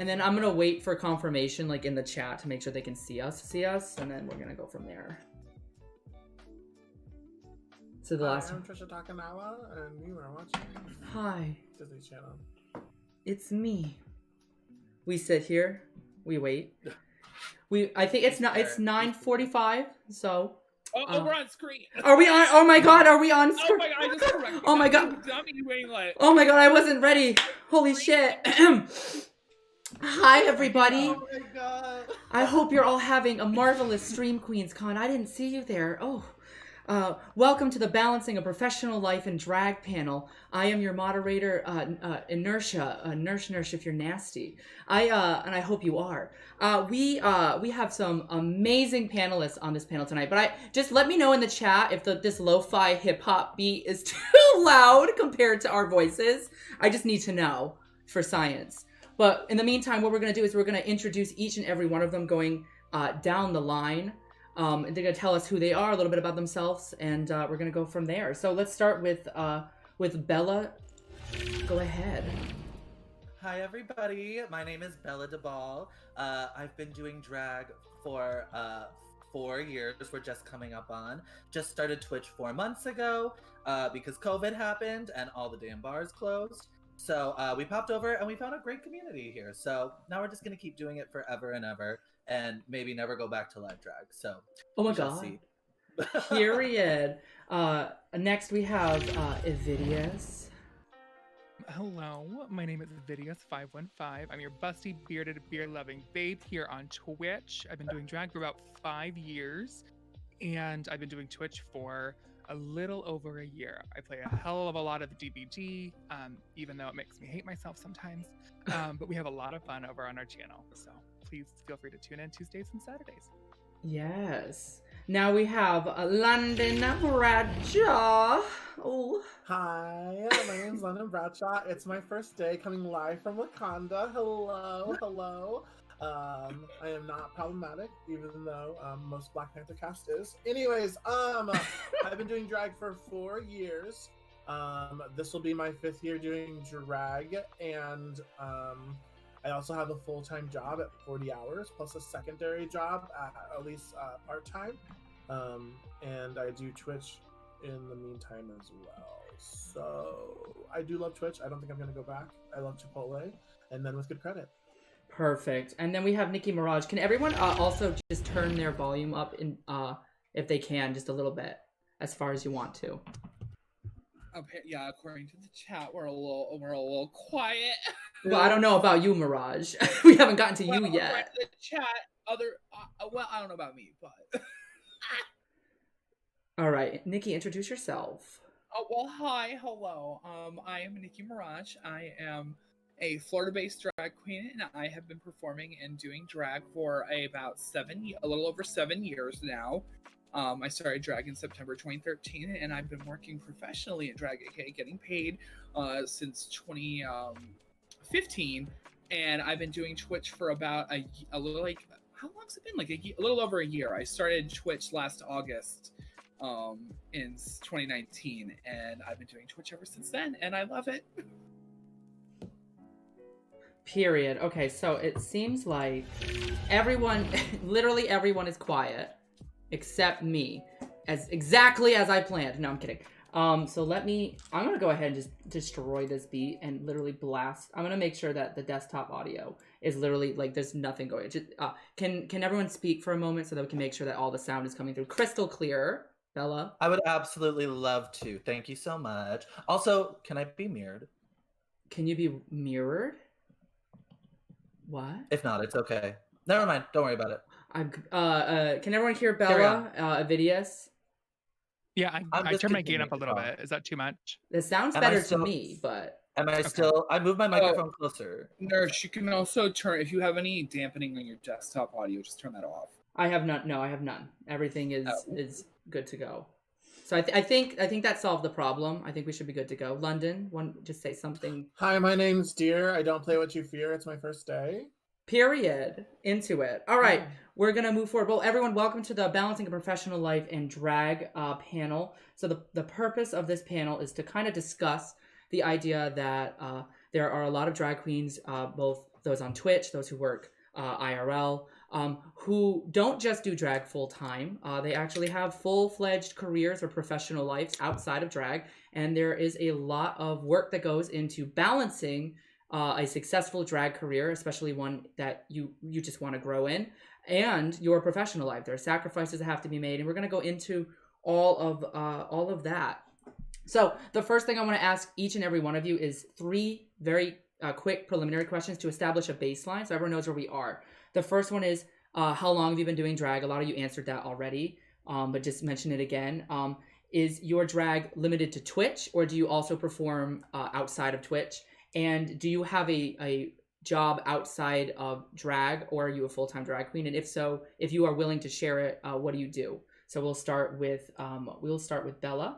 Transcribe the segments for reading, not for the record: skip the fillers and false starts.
And then I'm gonna wait for confirmation, like in the chat, to make sure they can see us, and then we're gonna go from there. So the last. I'm Trisha Takanawa, and you are watching. Hi. Disney Channel. It's me. We sit here. We wait. I think it's 9:45. So. Oh, we're on screen. Are we on? Oh my God, are we on screen? Oh my God, I just corrected. Oh my God. Dummy Winglet. Oh my God, I wasn't ready. Holy shit. Hi, everybody. Oh my God. I hope you're all having a marvelous Stream Queens Con. I didn't see you there. Oh. Welcome to the Balancing a Professional Life and Drag panel. I am your moderator, Inertia. Nurse, if you're nasty. And I hope you are. We have some amazing panelists on this panel tonight. But just let me know in the chat if this lo-fi hip hop beat is too loud compared to our voices. I just need to know for science. But in the meantime, what we're going to do is we're going to introduce each and every one of them going down the line. And they're going to tell us who they are, a little bit about themselves, and we're going to go from there. So let's start with Bella. Go ahead. Hi, everybody. My name is Bella DeBall. I've been doing drag for 4 years. We're just coming up on. Just started Twitch 4 months ago because COVID happened and all the damn bars closed. So we popped over and we found a great community here. So now we're just going to keep doing it forever and ever. And maybe never go back to live drag. So, oh my God. See. Period. Next we have Evidius. Hello, my name is Evidius515. I'm your busty, bearded, beer-loving babe here on Twitch. I've been doing drag for about 5 years, and I've been doing Twitch for a little over a year. I play a hell of a lot of DBG, even though it makes me hate myself sometimes. But we have a lot of fun over on our channel, so please feel free to tune in Tuesdays and Saturdays. Yes. Now we have London Bradshaw. Oh. Hi, my name's London Bradshaw. It's my first day coming live from Wakanda. Hello. I am not problematic, even though most Black Panther cast is. Anyways, I've been doing drag for 4 years. This will be my 5th year doing drag, and I also have a full-time job at 40 hours, plus a secondary job at least part-time. And I do Twitch in the meantime as well. So I do love Twitch. I don't think I'm going to go back. I love Chipotle, and then with good credit. Perfect. And then we have Nicki Minaj. Can everyone also just turn their volume up in if they can, just a little bit, as far as you want to? Okay, yeah, according to the chat, we're a little quiet. Well, I don't know about you, Mirage. We haven't gotten to you yet. The chat, well, I don't know about me, but. All right, Nikki, introduce yourself. Oh well, hi, hello. I am Nicki Minaj. I am a Florida-based drag queen, and I have been performing and doing drag for a little over 7 years now. I started drag in September 2013, and I've been working professionally in drag, aka getting paid, since 2015. And I've been doing Twitch for about a little, like, how long's it been? Like a little over a year. I started Twitch last August, in 2019, and I've been doing Twitch ever since then, and I love it. Period. Okay, so it seems like everyone, literally everyone is quiet. Except me, exactly as I planned. No, I'm kidding. I'm gonna go ahead and just destroy this beat and literally blast. I'm gonna make sure that the desktop audio is literally like there's nothing going. Just, can everyone speak for a moment so that we can make sure that all the sound is coming through crystal clear? Bella? I would absolutely love to. Thank you so much. Also, can I be mirrored? Can you be mirrored? What? If not, it's okay. Never mind. Don't worry about it. Can everyone hear Bella? Evidius? Yeah, I turned my gain up a little bit. Is that too much? It sounds better to me, but... Am I still... I moved my microphone closer. Nurse, you can also turn... If you have any dampening on your desktop audio, just turn that off. I have none. No, I have none. Everything is good to go. So I think that solved the problem. I think we should be good to go. London, just say something. Hi, my name's Deer. I don't play what you fear. It's my first day. Period. Into it. All right, we're gonna move forward. Well, everyone, welcome to the Balancing a Professional Life and Drag panel. So the purpose of this panel is to kind of discuss the idea that there are a lot of drag queens, both those on Twitch, those who work IRL, who don't just do drag full time. They actually have full-fledged careers or professional lives outside of drag, and there is a lot of work that goes into balancing a successful drag career, especially one that you just want to grow in, and your professional life. There are sacrifices that have to be made, and we're going to go into all of that. So the first thing I want to ask each and every one of you is 3 very quick preliminary questions to establish a baseline so everyone knows where we are. The first one is, how long have you been doing drag? A lot of you answered that already, but just mention it again. Is your drag limited to Twitch, or do you also perform outside of Twitch? And do you have a job outside of drag, or are you a full-time drag queen? And if so, if you are willing to share it, what do you do? So we'll start with Bella.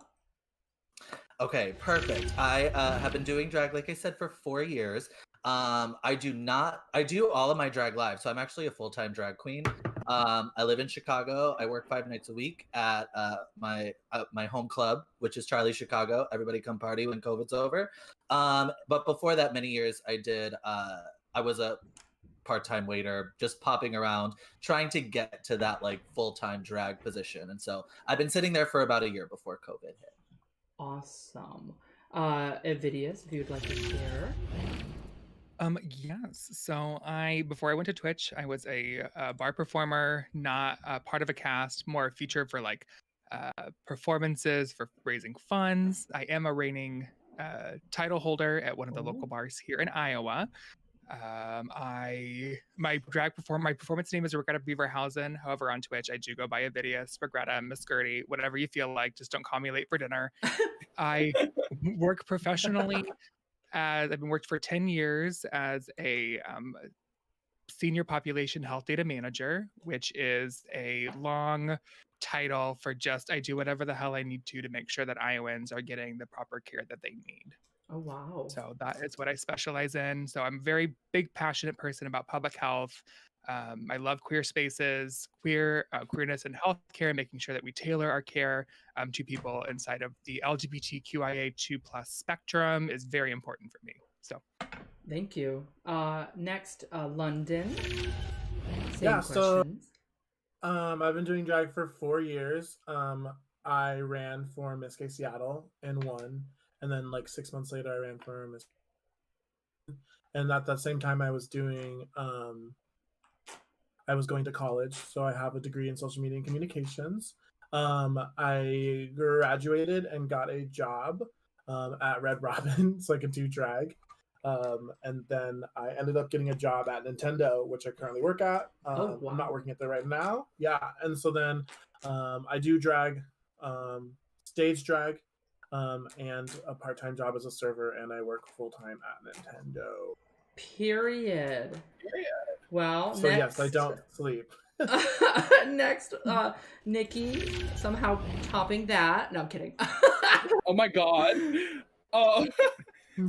Okay, perfect. I have been doing drag, like I said, for 4 years. I do all of my drag live, so I'm actually a full-time drag queen. I live in Chicago. I work 5 nights a week at my home club, which is Charlie Chicago. Everybody come party when COVID's over. But before that, many years I was a part-time waiter, just popping around, trying to get to that like full-time drag position. And so I've been sitting there for about a year before COVID hit. Awesome. Evidius, if you'd like to share. Yes. So before I went to Twitch, I was a bar performer, not part of a cast, more featured for like performances for raising funds. I am a reigning title holder at one of the local bars here in Iowa. My performance name is Regretta Beaverhausen. However, on Twitch, I do go by Evidius, Regretta, Miss Gertie, whatever you feel like. Just don't call me late for dinner. I work professionally. I've been worked for 10 years as a senior population health data manager, which is a long title for just I do whatever the hell I need to make sure that Iowans are getting the proper care that they need. Oh, wow. So that is what I specialize in. So I'm a very big, passionate person about public health. I love queer spaces, queerness and healthcare, making sure that we tailor our care to people inside of the LGBTQIA2+ spectrum is very important for me. So, thank you. Next, London. Yeah, Questions. I've been doing drag for 4 years. I ran for Miss Gay Seattle and won, and then like 6 months later, I ran for Miss. And at that same time, I was doing. I was going to college, so I have a degree in social media and communications. I graduated and got a job at Red Robin so I could do drag. And then I ended up getting a job at Nintendo, which I currently work at. Oh, wow. I'm not working at there right now. Yeah. And so then I do drag, stage drag, and a part-time job as a server, and I work full-time at Nintendo. Period. Well, So next, yes, I don't sleep. next, Nikki, somehow topping that. No, I'm kidding. Oh my god. Oh.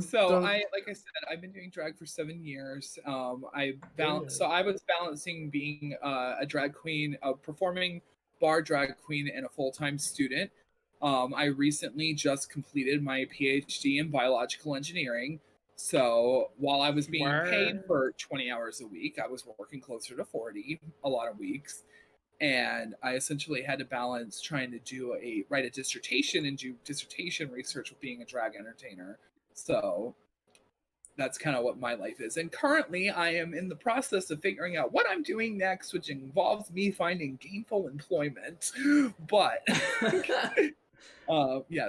So Don't- like I said, I've been doing drag for 7 years. So I was balancing being a drag queen, a performing bar drag queen, and a full-time student. I recently just completed my PhD in biological engineering. So while I was being paid for 20 hours a week, I was working closer to 40 a lot of weeks. And I essentially had to balance trying to write a dissertation and do dissertation research with being a drag entertainer. So that's kind of what my life is. And currently I am in the process of figuring out what I'm doing next, which involves me finding gainful employment. But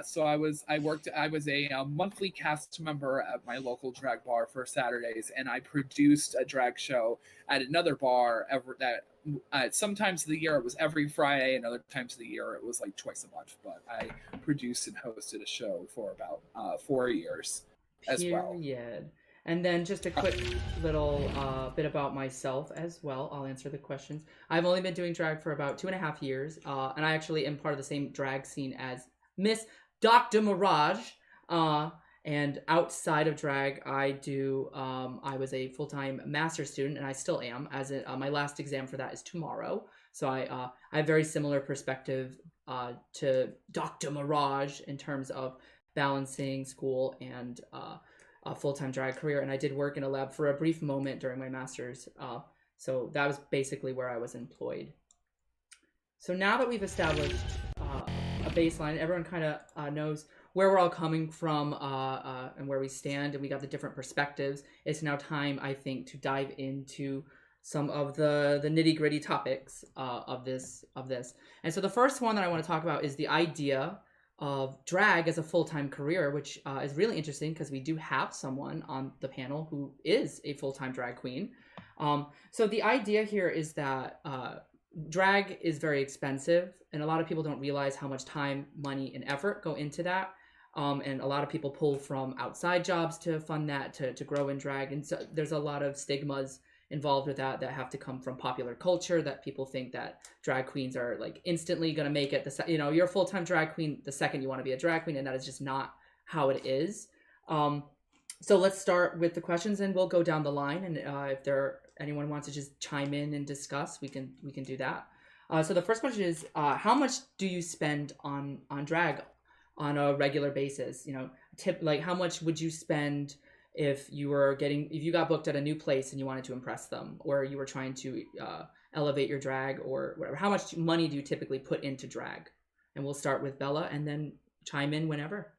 so I was a monthly cast member at my local drag bar for Saturdays, and I produced a drag show at another bar sometimes of the year it was every Friday, and other times of the year it was like twice a month. But I produced and hosted a show for about 4 years as well. Period. And then just a quick little bit about myself as well. I'll answer the questions. I've only been doing drag for about 2.5 years, and I actually am part of the same drag scene as Miss Dr. Mirage. And outside of drag, I was a full-time master's student, and I still am, my last exam for that is tomorrow. So I have very similar perspective to Dr. Mirage in terms of balancing school and full-time drag career, and I did work in a lab for a brief moment during my master's. So that was basically where I was employed. So now that we've established a baseline, everyone kind of knows where we're all coming from and where we stand, and we got the different perspectives. It's now time, I think, to dive into some of the nitty-gritty topics of this. And so the first one that I want to talk about is the idea of drag as a full-time career, which is really interesting because we do have someone on the panel who is a full-time drag queen. So the idea here is that drag is very expensive, and a lot of people don't realize how much time, money, and effort go into that. And a lot of people pull from outside jobs to fund that, to grow in drag. And so there's a lot of stigmas involved with that have to come from popular culture, that people think that drag queens are like instantly going to make it. You're a full-time drag queen the second you want to be a drag queen, and that is just not how it is. So let's start with the questions, and we'll go down the line. And if anyone wants to just chime in and discuss, we can do that. So the first question is, how much do you spend on drag on a regular basis? How much would you spend if you got booked at a new place and you wanted to impress them, or you were trying to elevate your drag or whatever? How much money do you typically put into drag? And we'll start with Bella, and then chime in whenever.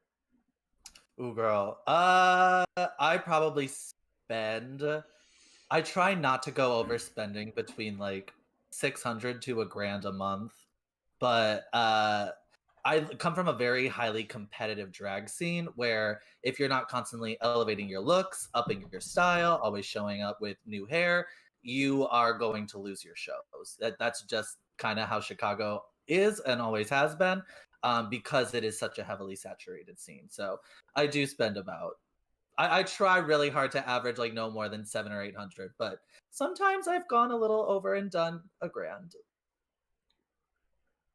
Ooh, girl. I probably spend. I try not to go overspending between like $600 to $1,000 a month, but I come from a very highly competitive drag scene where if you're not constantly elevating your looks, upping your style, always showing up with new hair, you are going to lose your shows. That's just kind of how Chicago is and always has been, because it is such a heavily saturated scene. So I do spend I try really hard to average like no more than $700 or $800, but sometimes I've gone a little over and done $1,000.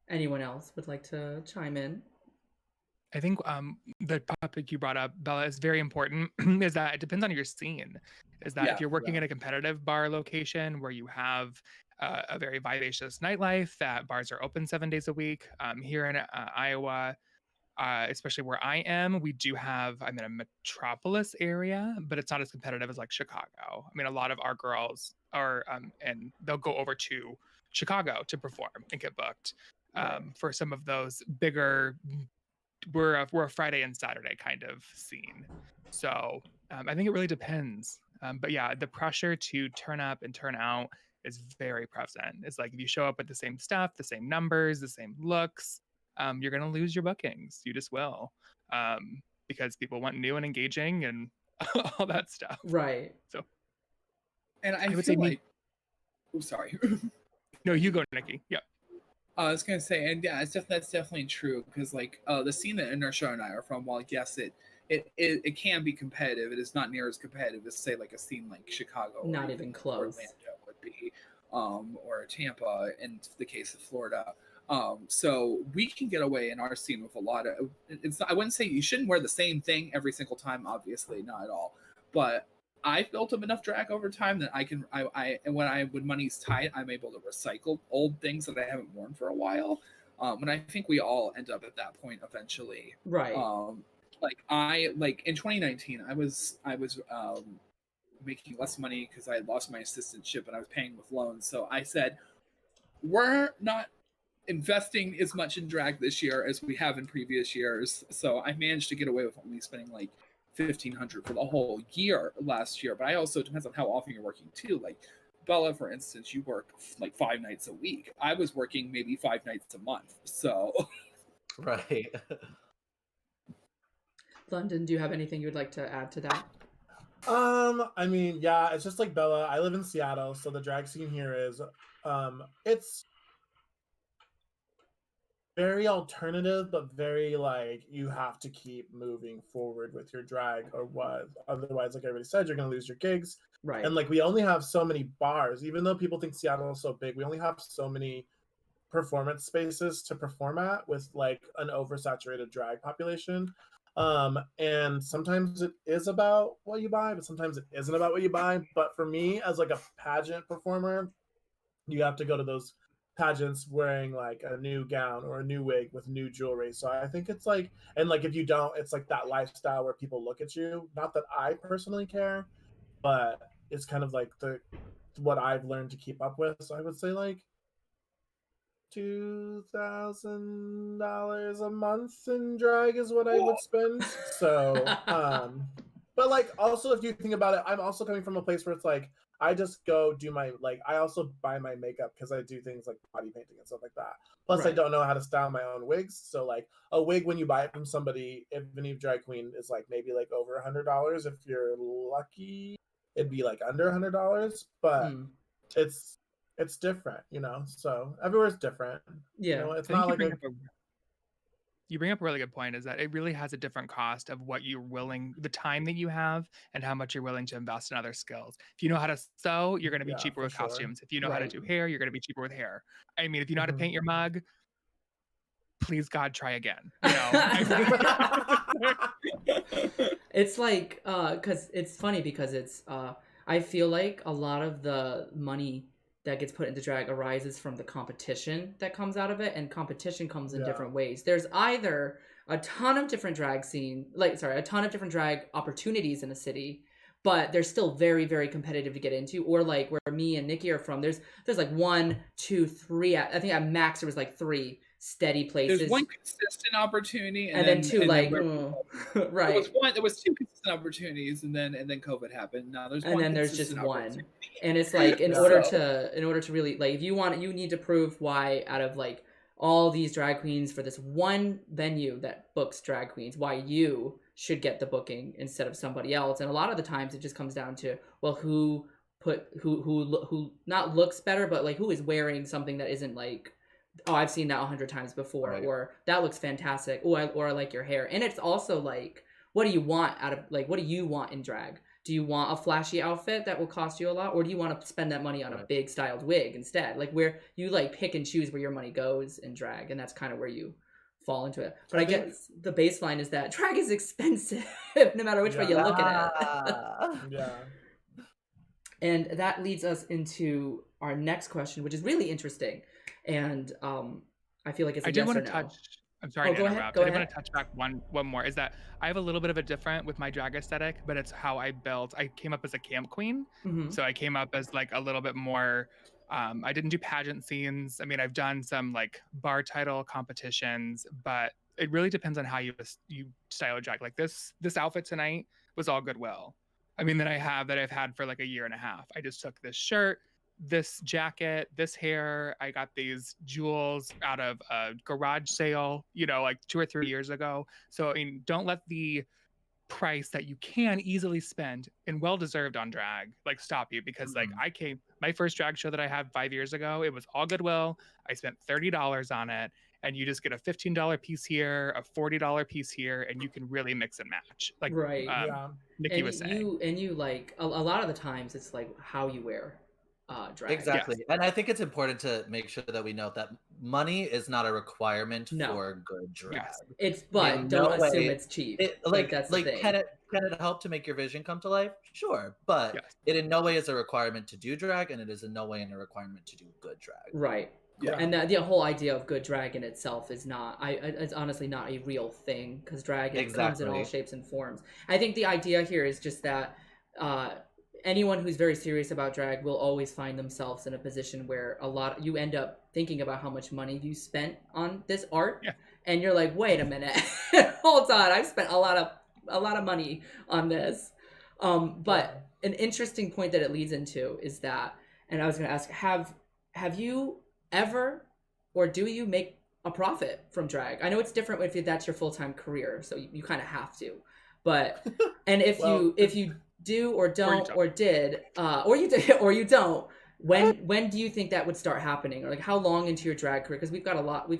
Anyone else would like to chime in? I think the topic you brought up, Bella, is very important. Is that it depends on your scene. Is that if you're working in a competitive bar location where you have a very vivacious nightlife, that bars are open 7 days a week. Here in Iowa, especially where I am, I'm in a metropolis area, but it's not as competitive as like Chicago. I mean, a lot of our girls are, and they'll go over to Chicago to perform and get booked. For some of those bigger, we're a Friday and Saturday kind of scene. So I think it really depends. But yeah, the pressure to turn up and turn out is very present. It's like if you show up with the same stuff, the same numbers, the same looks, you're going to lose your bookings. You just will. Because people want new and engaging and all that stuff. Right. So, and I would say I'm sorry. No, you go, Nikki. Yeah. I was gonna say, and yeah, that's definitely true, because like the scene that Inertia and I are from, while yes, it can be competitive, it is not near as competitive as say like a scene like Chicago, not even close, Orlando would be, or Tampa in the case of Florida. So we can get away in our scene with a lot of. I wouldn't say you shouldn't wear the same thing every single time, obviously, not at all, but I've built up enough drag over time that when money's tight, I'm able to recycle old things that I haven't worn for a while. And I think we all end up at that point eventually. Right. Like in 2019, I was making less money because I had lost my assistantship and I was paying with loans. So I said, we're not investing as much in drag this year as we have in previous years. So I managed to get away with only spending like $1,500 for the whole year last year, but I also depends on how often you're working too. Like Bella, for instance, you work like 5 nights a week. I was working maybe 5 nights a month. So right. London, do you have anything you would like to add to that? I mean, yeah, it's just like Bella. I live in Seattle, so the drag scene here is it's very alternative, but very like you have to keep moving forward with your drag, or what? Otherwise, like everybody said, you're gonna lose your gigs. Right. And like we only have so many bars, even though people think Seattle is so big, we only have so many performance spaces to perform at with like an oversaturated drag population. And sometimes it is about what you buy, but sometimes it isn't about what you buy. But for me, as like a pageant performer, you have to go to those pageants wearing like a new gown or a new wig with new jewelry. So I think it's like, and like if you don't, it's like that lifestyle where people look at you. Not that I personally care, but it's kind of like what I've learned to keep up with. So I would say like $2,000 a month in drag is what I would spend. So, but like also if you think about it, I'm also coming from a place where it's like I just go do my I also buy my makeup because I do things like body painting and stuff like that. Plus, I don't know how to style my own wigs, so like a wig when you buy it from somebody, if any drag queen is like maybe like over $100. If you're lucky, it'd be like under $100. But it's different, So everywhere's different. Yeah, it's not like you bring up a really good point, is that it really has a different cost of what you're willing, the time that you have, and how much you're willing to invest in other skills. If you know how to sew, you're going to be cheaper with costumes. If you know how to do hair, you're going to be cheaper with hair. I mean, if you know how to paint your mug, please God, try again. It's like, because it's funny because it's, I feel like a lot of the money that gets put into drag arises from the competition that comes out of it, and competition comes in different ways. There's either a ton of different drag a ton of different drag opportunities in a city, but they're still very, very competitive to get into. Or like where me and Nikki are from, there's like 1, 2, 3. I think at max there was like 3 steady places. There's one consistent opportunity, and then 2 right. There was 2 consistent opportunities, and then COVID happened. Now there's and then there's just one, and it's like in order to really like if you need to prove why out of like all these drag queens for this one venue that books drag queens, why you should get the booking instead of somebody else. And a lot of the times it just comes down to who not looks better, but like who is wearing something that isn't like, oh, I've seen that 100 times before, right. Or that looks fantastic, or I like your hair. And it's also like, what do you want in drag? Do you want a flashy outfit that will cost you a lot, or do you want to spend that money on a big styled wig instead? Like where you like pick and choose where your money goes in drag, and that's kind of where you fall into it. But I guess the baseline is that drag is expensive no matter which way you look at it. Yeah. And that leads us into our next question, which is really interesting. And I feel like it's a yes or no. I'm sorry to interrupt. I did want to touch back one more. Is that I have a little bit of a different with my drag aesthetic, but it's how I built. I came up as a camp queen. Mm-hmm. So I came up as like a little bit more, I didn't do pageant scenes. I mean, I've done some like bar title competitions, but it really depends on how you style drag. Like this outfit tonight was all Goodwill. I mean, that I've had for like a year and a half. I just took this shirt, this jacket, this hair. I got these jewels out of a garage sale, like 2 or 3 years ago. So, I mean, don't let the price that you can easily spend and well-deserved on drag, like stop you, because like my first drag show that I had 5 years ago, it was all Goodwill. I spent $30 on it, and you just get a $15 piece here, a $40 piece here, and you can really mix and match. Like Nikki was saying. You like a lot of the times it's like how you wear drag. Exactly. Yes. And I think it's important to make sure that we note that money is not a requirement for good drag. Yes. It's don't assume it's cheap. That's the thing. Can it help to make your vision come to life? Sure. But it in no way is a requirement to do drag, and it is in no way a requirement to do good drag. Right. Yeah. And the whole idea of good drag in itself is it's honestly not a real thing, because drag comes in all shapes and forms. I think the idea here is just that anyone who's very serious about drag will always find themselves in a position where you end up thinking about how much money you spent on this art, and you're like, wait a minute, hold on, I've spent a lot of money on this. But an interesting point that it leads into is that, and I was going to ask, have you ever, or do you make a profit from drag? I know it's different if that's your full-time career, so you kind of have to, but and if you do or don't or did or you did or you don't, when do you think that would start happening, or like how long into your drag career? Because we've got a lot of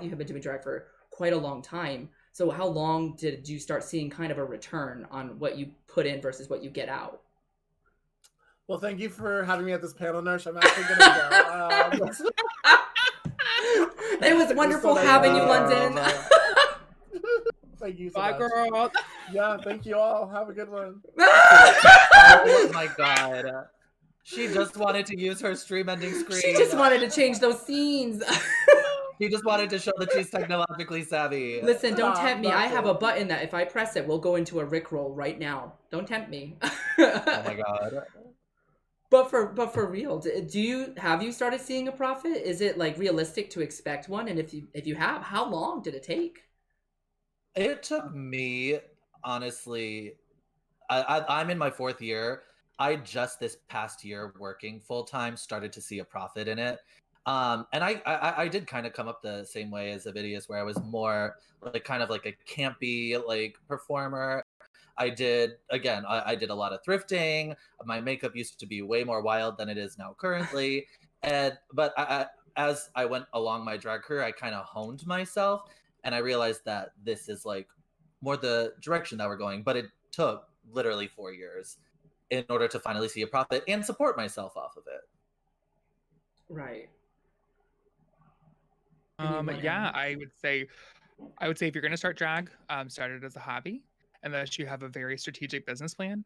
you have been doing drag for quite a long time, so how long did you start seeing kind of a return on what you put in versus what you get out? Well, thank you for having me at this panel, Nurse. I'm actually gonna go. It was wonderful having you, London. Thank you so much. Bye, girl. Yeah, thank you all. Have a good one. Oh my God. She just wanted to use her stream-ending screen. She just wanted to change those scenes. She just wanted to show that she's technologically savvy. Listen, don't tempt me. I have a Nothing. button that if I press it, we'll go into a Rickroll right now. Don't tempt me. Oh my god. But for real, have you started seeing a profit? Is it like realistic to expect one? And if you have, how long did it take? It took me, honestly, I'm in my 4th year. I just this past year working full time started to see a profit in it. And I did kind of come up the same way as Avidius, where I was more like kind of like a campy like performer. I did a lot of thrifting. My makeup used to be way more wild than it is now currently. But as I went along my drag career, I kind of honed myself, and I realized that this is like more the direction that we're going. But it took literally 4 years in order to finally see a profit and support myself off of it. Right. Yeah, I would say if you're going to start drag, start it as a hobby, unless you have a very strategic business plan.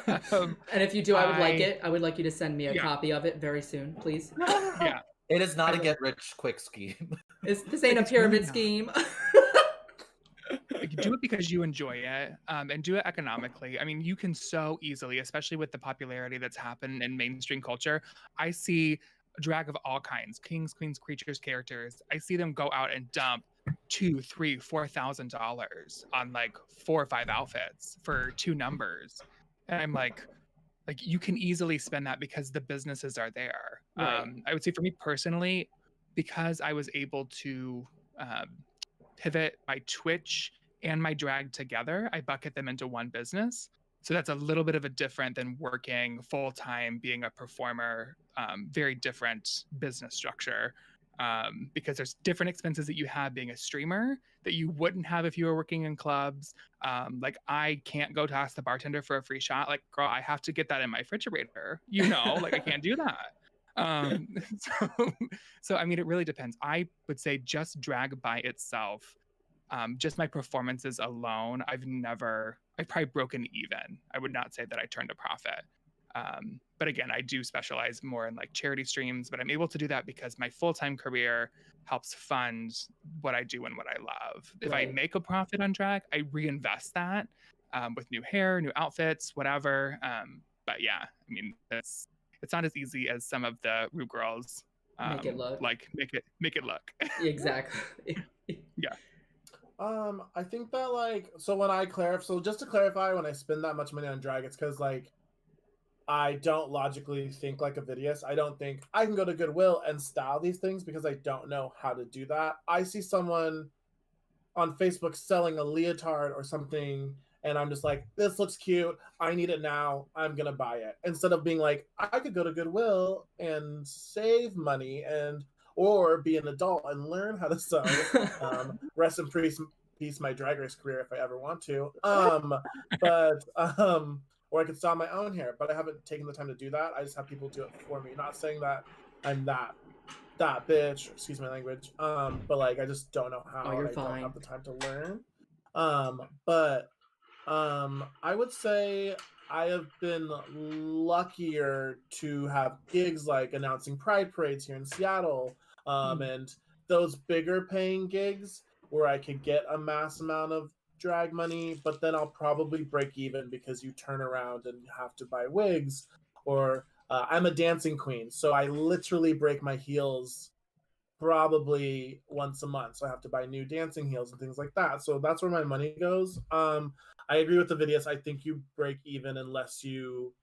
And if you do, I would like it. I would like you to send me a copy of it very soon, please. Yeah. It is not a get rich quick scheme. This ain't a pyramid scheme. Like, do it because you enjoy it, and do it economically. I mean, you can so easily, especially with the popularity that's happened in mainstream culture. I see drag of all kinds, kings, queens, creatures, characters. I see them go out and dump $2,000, $3,000, $4,000 on like 4 or 5 outfits for 2 numbers, and I'm like you can easily spend that because the businesses are there. Right. I would say for me personally, because I was able to pivot my Twitch and my drag together, I bucket them into one business. So that's a little bit of a different than working full time, being a performer. Very different business structure, because there's different expenses that you have being a streamer that you wouldn't have if you were working in clubs. Like, I can't go to ask the bartender for a free shot. Like, girl, I have to get that in my refrigerator. Like, I can't do that. So I mean, it really depends. I would say just drag by itself, just my performances alone, I've probably broken even. I would not say that I turned a profit. But again, I do specialize more in like charity streams, but I'm able to do that because my full-time career helps fund what I do and what I love. If I make a profit on drag, I reinvest that with new hair, new outfits, whatever. But yeah, I mean, it's not as easy as some of the Rue girls Make it look. like make it look. Exactly. Yeah. I think that like, so just to clarify, when I spend that much money on drag, it's because like I don't logically think like Avidius. I don't think I can go to Goodwill and style these things because I don't know how to do that. I see someone on Facebook selling a leotard or something, and I'm just like, this looks cute. I need it now. I'm going to buy it. Instead of being like, I could go to Goodwill and save money or be an adult and learn how to sew. Rest in peace my Drag Race career if I ever want to. Or I could style my own hair, but I haven't taken the time to do that. I just have people do it for me. Not saying that I'm that bitch, excuse my language. But like, I just don't know how. You're I fine. don't have the time to learn. I would say I have been luckier to have gigs like announcing Pride parades here in Seattle, and those bigger paying gigs where I could get a mass amount of drag money, but then I'll probably break even because you turn around and you have to buy wigs, or I'm a dancing queen, so I literally break my heels probably once a month, so I have to buy new dancing heels and things like that. So that's where my money goes. I agree with Avidius. I think you break even unless you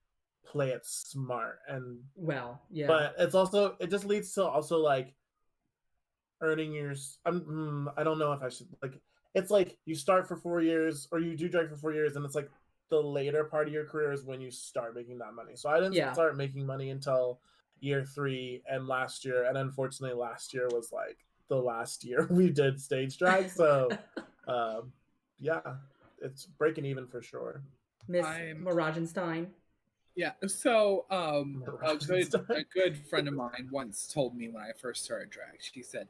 play it smart, and yeah. But it just leads to also like earning your. I don't know if I should like. It's like you start for 4 years, or you do drag for 4 years, and it's like the later part of your career is when you start making that money. So I didn't start making money until year 3 and last year, and unfortunately last year was like the last year we did stage drag. So yeah, it's breaking even for sure. Miss Marajanstein. Yeah, so a good friend of mine once told me when I first started drag, she said,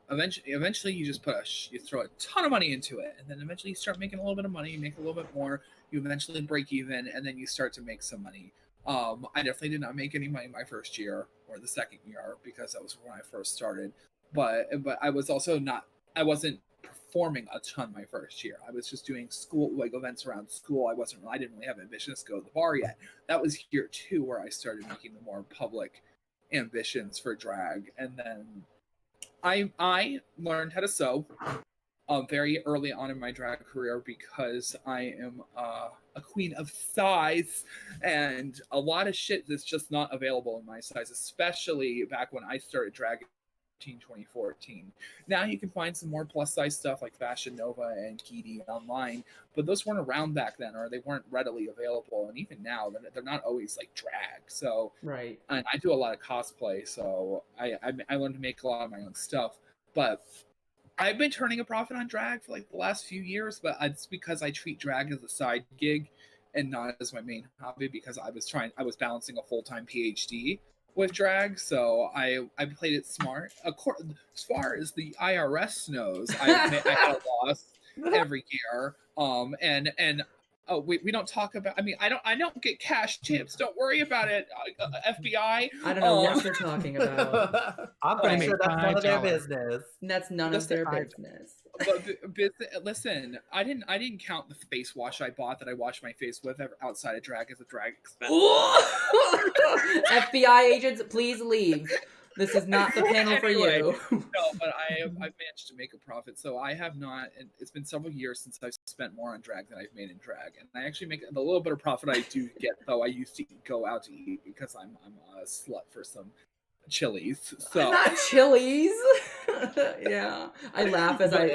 eventually you just you throw a ton of money into it, and then eventually you start making a little bit of money, you make a little bit more, you eventually break even, and then you start to make some money. I definitely did not make any money my first year or the second year because that was when I first started. But I was also not. I wasn't performing a ton my first year. I was just doing school like events around school. I didn't really have ambitions to go to the bar yet. That was year 2 where I started making the more public ambitions for drag, and then I learned how to sew very early on in my drag career because I am a queen of size, and a lot of shit that's just not available in my size, especially back when I started drag 2014. Now you can find some more plus size stuff like Fashion Nova and Kiki online, but those weren't around back then, or they weren't readily available. And even now, they're not always like drag. So Right. and I do a lot of cosplay, so I learned to make a lot of my own stuff. But I've been turning a profit on drag for like the last few years, but it's because I treat drag as a side gig and not as my main hobby because I was balancing a full-time PhD with drag, so I played it smart. As far as the IRS knows, I had a loss every year. And we don't talk about. I mean, I don't get cash tips. Don't worry about it, FBI. I don't know what you're talking about. I'm But I pretty made sure that's none of their $5. business. That's none of their business. But listen, I didn't count the face wash I bought that I washed my face with outside of drag as a drag expense. FBI agents, please leave. This is not the panel for Anyway. you. No, but I've managed to make a profit. So I have not, and it's been several years since I've spent more on drag than I've made in drag. And I actually make the little bit of profit I do get, though I used to go out to eat because I'm a slut for some Chili's. So Not Chili's. Yeah. I laugh as I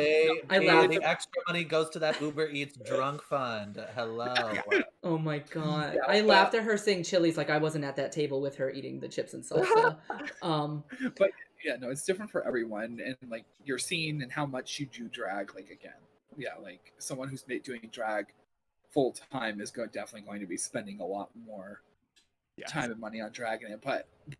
laugh. The extra money goes to that Uber Eats drunk fund. Hello. Oh my god. Yeah, I but- laughed at her saying Chili's like I wasn't at that table with her eating the chips and salsa. But yeah, no, it's different for everyone, and like your scene and how much you do drag. Like again, yeah, like someone who's doing drag full time is definitely going to be spending a lot more Yes. time and money on dragging it,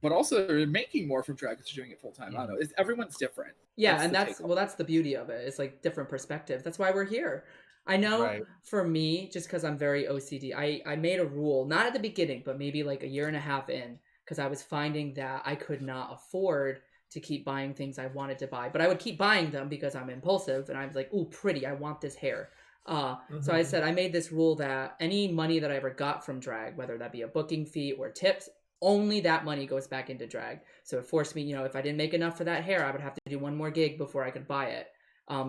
but also they're making more from drag because they're doing it full time. I don't know. Everyone's different. Yeah, That's and the that's take-home. well, that's the beauty of it. It's like different perspectives. That's why we're here. I know Right. for me, just because I'm very OCD, I made a rule, not at the beginning, but maybe like a year and a half in, because I was finding that I could not afford to keep buying things I wanted to buy, but I would keep buying them because I'm impulsive and I was like, "Ooh, pretty! I want this hair." So I said I made this rule that any money that I ever got from drag, whether that be a booking fee or tips, only that money goes back into drag. So it forced me, if I didn't make enough for that hair, I would have to do one more gig before I could buy it.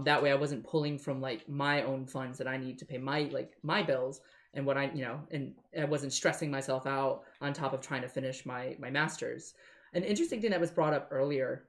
That way I wasn't pulling from like my own funds that I need to pay my bills and what and I wasn't stressing myself out on top of trying to finish my master's. An interesting thing that was brought up earlier,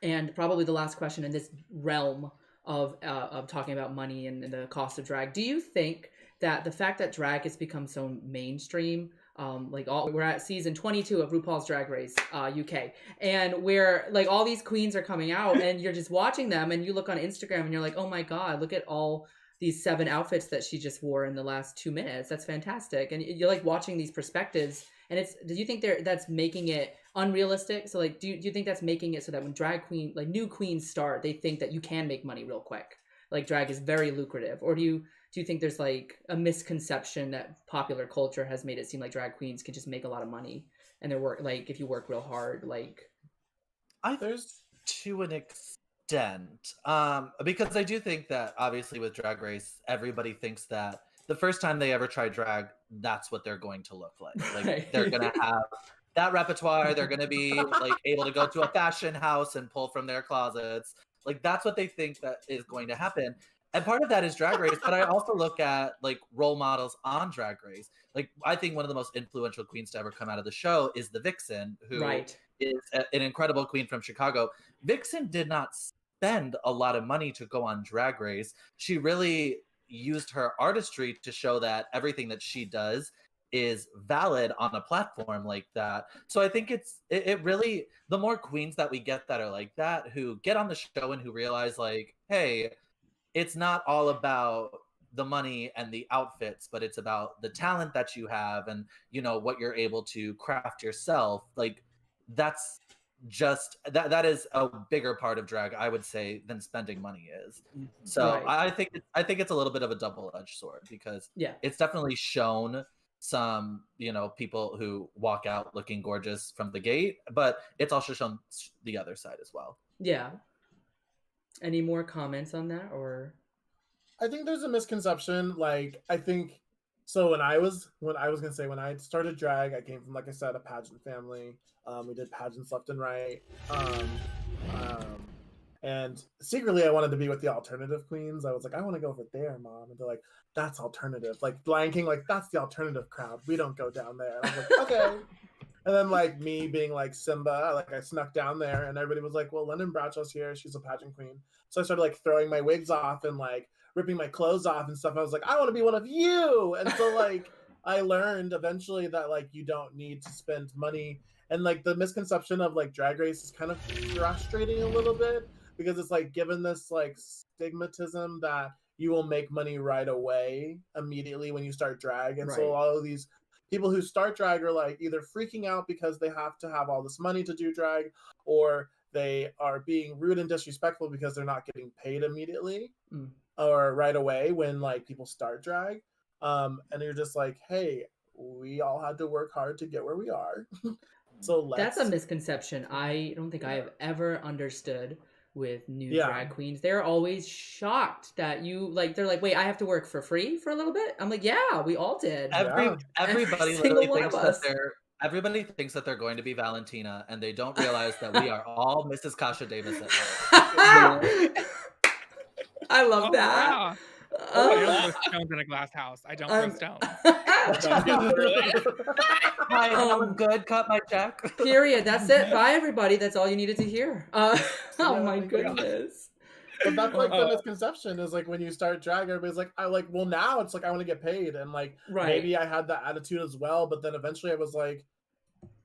and probably the last question in this realm of talking about money and the cost of drag. Do you think that the fact that drag has become so mainstream, we're at season 22 of RuPaul's Drag Race UK, and where like all these queens are coming out, and you're just watching them, and you look on Instagram, and you're like, oh my god, look at all these 7 outfits that she just wore in the last 2 minutes. That's fantastic, and you're like watching these perspectives. And do you think that's making it unrealistic? So like, do you think that's making it so that when new queens start, they think that you can make money real quick? Like drag is very lucrative, or do you think there's like a misconception that popular culture has made it seem like drag queens can just make a lot of money and if you work real hard, like There's to an extent, because I do think that obviously with Drag Race, everybody thinks that the first time they ever try drag, that's what they're going to look like. Like Right. they're gonna have that repertoire. They're gonna be like able to go to a fashion house and pull from their closets. Like that's what they think that is going to happen. And part of that is Drag Race, but I also look at like role models on Drag Race. Like I think one of the most influential queens to ever come out of the show is the Vixen, who right. is an incredible queen from Chicago. Vixen did not spend a lot of money to go on Drag Race. She really used her artistry to show that everything that she does is valid on a platform like that. So I think it really, the more queens that we get that are like that, who get on the show and who realize like, hey, it's not all about the money and the outfits, but it's about the talent that you have and what you're able to craft yourself. Like that's just that is a bigger part of drag, I would say, than spending money is. So Right. I think it's a little bit of a double-edged sword because Yeah. it's definitely shown some, people who walk out looking gorgeous from the gate, but it's also shown the other side as well. Yeah. Any more comments on that, or? I think there's a misconception. Like, I think so. When I started drag, I came from, like I said, a pageant family. We did pageants left and right. And secretly, I wanted to be with the alternative queens. I was like, I want to go over there, Mom. And they're like, that's alternative. Like Lion King, like that's the alternative crowd. We don't go down there. And I was like, okay. And then like me being like Simba, like I snuck down there, and everybody was like, well, London Bradshaw's here. She's a pageant queen. So I started like throwing my wigs off and like ripping my clothes off and stuff. I was like, I want to be one of you. And so like I learned eventually that like you don't need to spend money. And like the misconception of like Drag Race is kind of frustrating a little bit, because it's like given this like stigmatism that you will make money right away immediately when you start drag. And so all of these people who start drag are like either freaking out because they have to have all this money to do drag, or they are being rude and disrespectful because they're not getting paid immediately or right away when like people start drag. And you're just like, hey, we all had to work hard to get where we are. So that's a misconception I don't think I have ever understood with new drag queens. They're always shocked that they're like, wait, I have to work for free for a little bit? I'm like, yeah, we all did. Everybody literally thinks that they're going to be Valentina, and they don't realize that we are all Mrs. Kasha Davis at heart. I love that. Wow. I don't throw stones in a glass house. I don't throw stones. Hi, that was good. Cut my check. Period. That's it. Bye, everybody. That's all you needed to hear. Oh my goodness. But that's like the misconception is like when you start drag, everybody's like, well, now it's like I want to get paid, and like maybe I had that attitude as well. But then eventually I was like,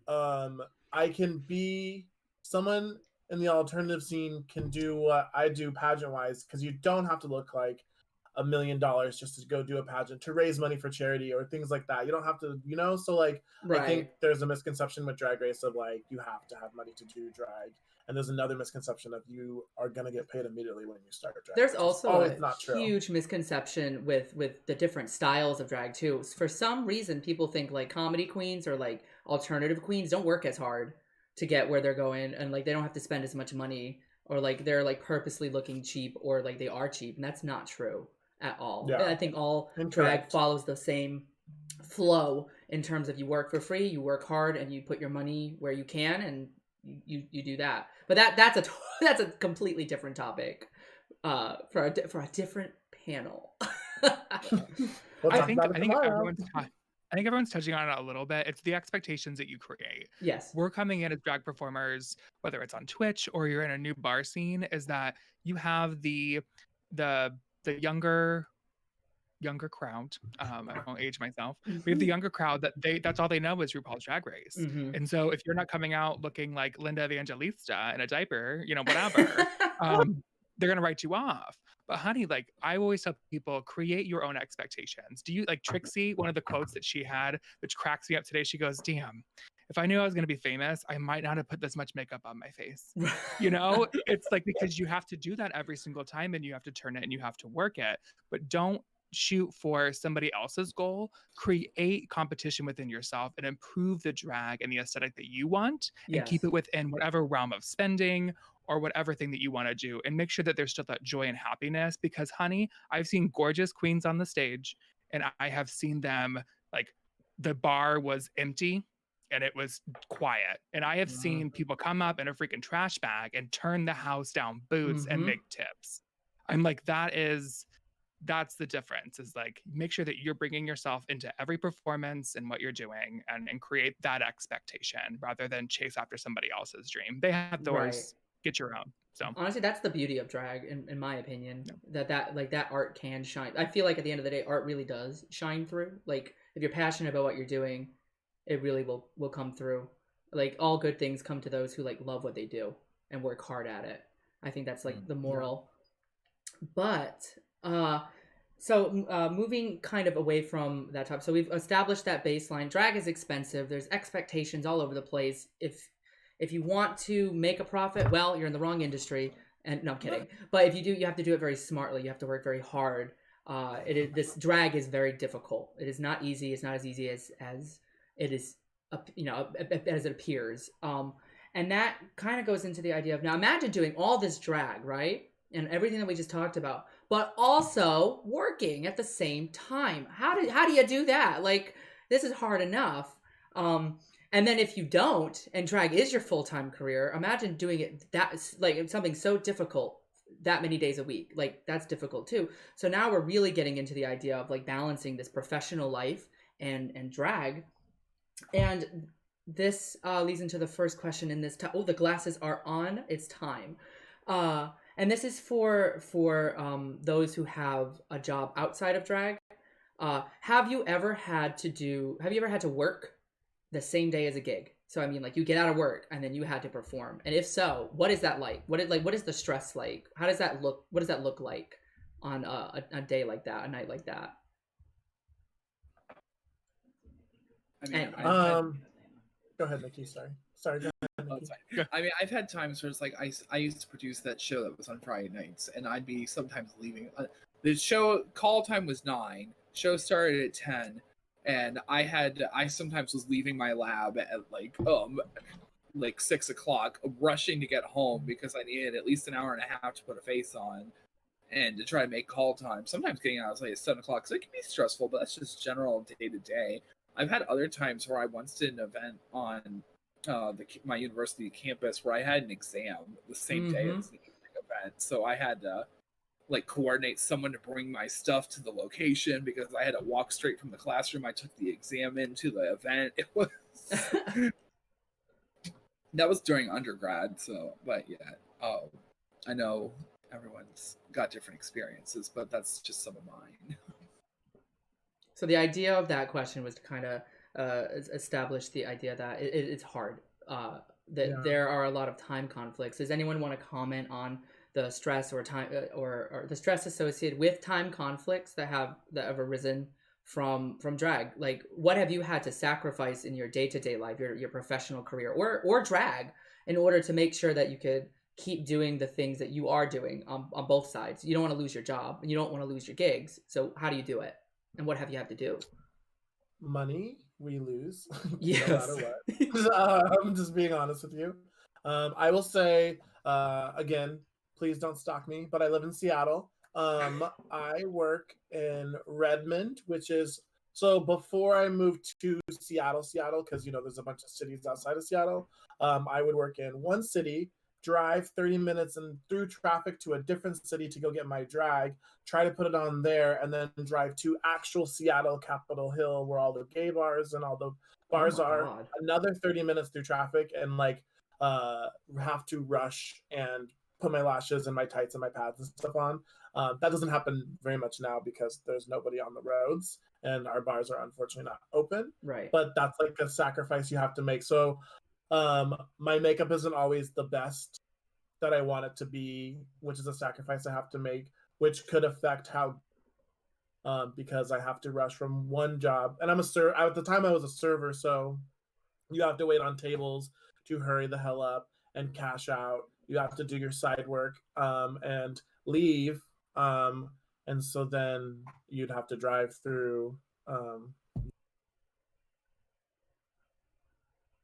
I can be someone in the alternative scene, can do what I do pageant wise, because you don't have to look like $1 million just to go do a pageant to raise money for charity or things like that. You don't have to, so like I think there's a misconception with Drag Race of like you have to have money to do drag, and there's another misconception of you are gonna get paid immediately when you start drag. There's also a huge misconception with the different styles of drag too. For some reason, people think like comedy queens or like alternative queens don't work as hard to get where they're going, and like they don't have to spend as much money, or like they're like purposely looking cheap, or like they are cheap, and that's not true at all. I think all drag follows the same flow in terms of you work for free, you work hard, and you put your money where you can, and you do that. But that's a completely different topic for a different panel. I think everyone's touching on it a little bit. It's the expectations that you create. Yes. We're coming in as drag performers, whether it's on Twitch or you're in a new bar scene, is that you have the younger crowd. I won't age myself. We have the younger crowd that's all they know is RuPaul's Drag Race. Mm-hmm. And so if you're not coming out looking like Linda Evangelista in a diaper, whatever, they're gonna write you off. But honey, like I always tell people, create your own expectations. Do you like Trixie? One of the quotes that she had, which cracks me up today, she goes, damn, if I knew I was going to be famous, I might not have put this much makeup on my face. It's like, because you have to do that every single time, and you have to turn it and you have to work it, but don't shoot for somebody else's goal. Create competition within yourself and improve the drag and the aesthetic that you want, and keep it within whatever realm of spending or whatever thing that you want to do, and make sure that there's still that joy and happiness. Because honey, I've seen gorgeous queens on the stage, and I have seen them like the bar was empty and it was quiet, and I have seen people come up in a freaking trash bag and turn the house down boots and make tips. I'm like, that's the difference, is like, make sure that you're bringing yourself into every performance and what you're doing, and create that expectation rather than chase after somebody else's dream. They have theirs, get your own. So honestly, that's the beauty of drag, in my opinion, that art can shine. I feel like at the end of the day, art really does shine through. Like if you're passionate about what you're doing, it really will come through. Like all good things come to those who like love what they do and work hard at it. I think that's like the moral. But so moving kind of away from that topic. So we've established that baseline. Drag is expensive. There's expectations all over the place. If you want to make a profit, well, you're in the wrong industry. And no, I'm kidding. But if you do, you have to do it very smartly. You have to work very hard. This drag is very difficult. It is not easy. It's not as easy as it is, as it appears. And that kind of goes into the idea of, now imagine doing all this drag, right? And everything that we just talked about, but also working at the same time. How do you do that? Like, this is hard enough. And then if you don't, and drag is your full-time career, imagine doing it like something so difficult that many days a week. Like, that's difficult too. So now we're really getting into the idea of like balancing this professional life and drag. And this leads into the first question in this. The glasses are on. It's time. And this is for those who have a job outside of drag. Have you ever had to work the same day as a gig? So I mean, like, you get out of work and then you had to perform. And if so, what is that like? What is the stress like? How does that look? What does that look like on a day like that, a night like that? I mean, Go ahead, Nikki. Sorry. Go ahead, Oh, Nikki. it's fine. I mean, I've had times where it's like I used to produce that show that was on Friday nights, and I'd be sometimes leaving. The show call time was 9. Show started at 10, and I sometimes was leaving my lab at like 6 o'clock, rushing to get home because I needed at least an hour and a half to put a face on and to try to make call time. Sometimes getting out as late as 7 o'clock, so it can be stressful, but that's just general day to day. I've had other times where I once did an event on my university campus where I had an exam the same day as the event, so I had to like coordinate someone to bring my stuff to the location because I had to walk straight from the classroom I took the exam into the event. It was that was during undergrad, so but yeah, I know everyone's got different experiences, but that's just some of mine. So the idea of that question was to kind of establish the idea that it's hard. That there are a lot of time conflicts. Does anyone want to comment on the stress or time or the stress associated with time conflicts that have arisen from drag? Like, what have you had to sacrifice in your day-to-day life, your professional career or drag, in order to make sure that you could keep doing the things that you are doing on both sides? You don't want to lose your job and you don't want to lose your gigs. So how do you do it? And what have you had to do? Money we lose. Yes. No matter what. I'm just being honest with you. I will say, again, please don't stalk me, but I live in Seattle. I work in Redmond, which is, so before I moved to Seattle, because there's a bunch of cities outside of Seattle, I would work in one city, drive 30 minutes and through traffic to a different city to go get my drag, try to put it on there, and then drive to actual Seattle, Capitol Hill, where all the gay bars and all the bars are. God. Another 30 minutes through traffic, and have to rush and put my lashes and my tights and my pads and stuff on. That doesn't happen very much now because there's nobody on the roads and our bars are unfortunately not open. Right. But that's like a sacrifice you have to make. So my makeup isn't always the best that I want it to be, which is a sacrifice I have to make, which could affect how, because I have to rush from one job. And I'm a server. At the time I was a server, so you have to wait on tables to hurry the hell up and cash out. You have to do your side work and leave. And so then you'd have to drive through.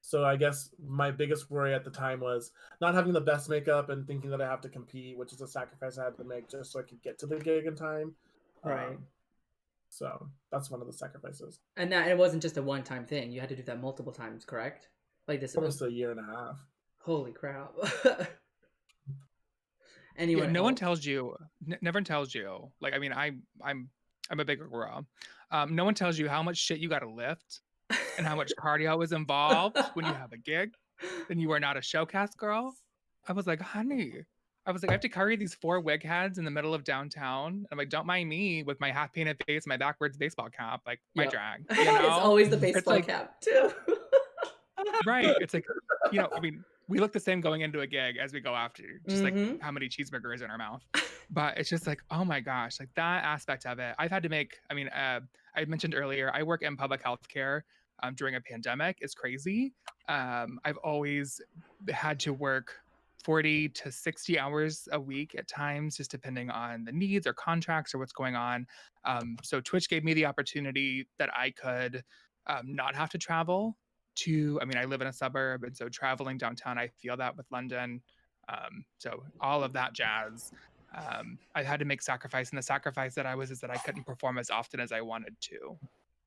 So I guess my biggest worry at the time was not having the best makeup and thinking that I have to compete, which is a sacrifice I had to make just so I could get to the gig in time. Right. So that's one of the sacrifices. And that it wasn't just a one-time thing. You had to do that multiple times, correct? Like this Almost a year and a half. Holy crap. Yeah, Anyone no one else? tells you. Never tells you. Like, I mean, I'm a bigger girl. No one tells you how much shit you got to lift and how much cardio is involved when you have a gig. And you are not a showcast girl. I was like, honey. I was like, I have to carry these 4 wig heads in the middle of downtown. I'm like, don't mind me with my half painted face, my backwards baseball cap, like my Yep. drag. It's always the baseball like- cap too. Right. It's like, I mean, we look the same going into a gig as we go after, just Mhm. like how many cheeseburgers in our mouth. But it's just like, oh my gosh, like that aspect of it. I've had to make, I mean, I mentioned earlier, I work in public health care during a pandemic. It's crazy. I've always had to work 40 to 60 hours a week at times, just depending on the needs or contracts or what's going on. So Twitch gave me the opportunity that I could not have to travel to, I mean, I live in a suburb, and so traveling downtown, I feel that with London. So all of that jazz. I had to make sacrifice, and the sacrifice that I was is that I couldn't perform as often as I wanted to.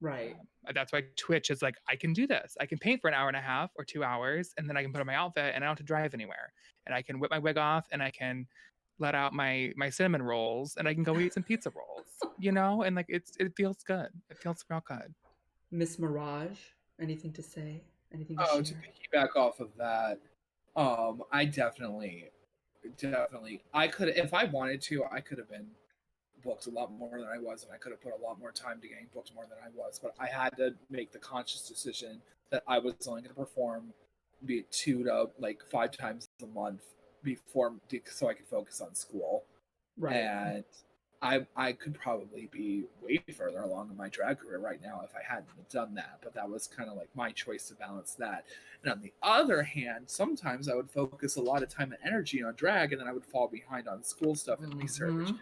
Right. That's why Twitch is like, I can do this. I can paint for an hour and a half or 2 hours, and then I can put on my outfit, and I don't have to drive anywhere. And I can whip my wig off, and I can let out my cinnamon rolls, and I can go eat some pizza rolls, you know? And like, it feels good. It feels real good. Miss Mirage, anything to say? Anything to Oh, share? to piggyback off of that, I definitely, I could, if I wanted to, I could have been booked a lot more than I was, and I could have put a lot more time to getting booked more than I was. But I had to make the conscious decision that I was only going to perform, be it 2 to like 5 times a month so I could focus on school. Right. And I could probably be way further along in my drag career right now if I hadn't done that. But that was kind of like my choice to balance that. And on the other hand, sometimes I would focus a lot of time and energy on drag, and then I would fall behind on school stuff and research. Mhm.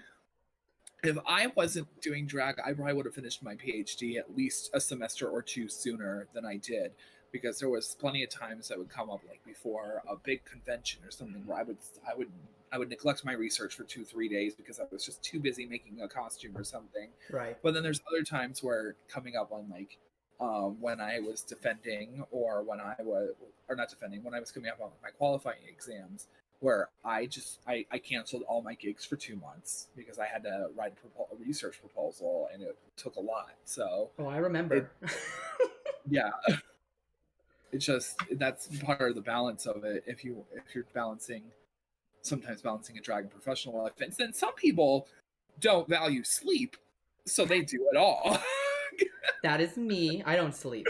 If I wasn't doing drag, I probably would have finished my PhD at least a semester or 2 sooner than I did, because there was plenty of times that would come up like before a big convention or something where I would neglect my research for 2-3 days because I was just too busy making a costume or something. Right. But then there's other times where coming up on like when I was defending, or when I was, or not defending, when I was coming up on my qualifying exams, where I canceled all my gigs for 2 months because I had to write a research proposal, and it took a lot. So Oh, I remember. yeah, it's just, that's part of the balance of it. If you're sometimes balancing a drag and professional life, and then some people don't value sleep, so they do it all. That is me. I don't sleep.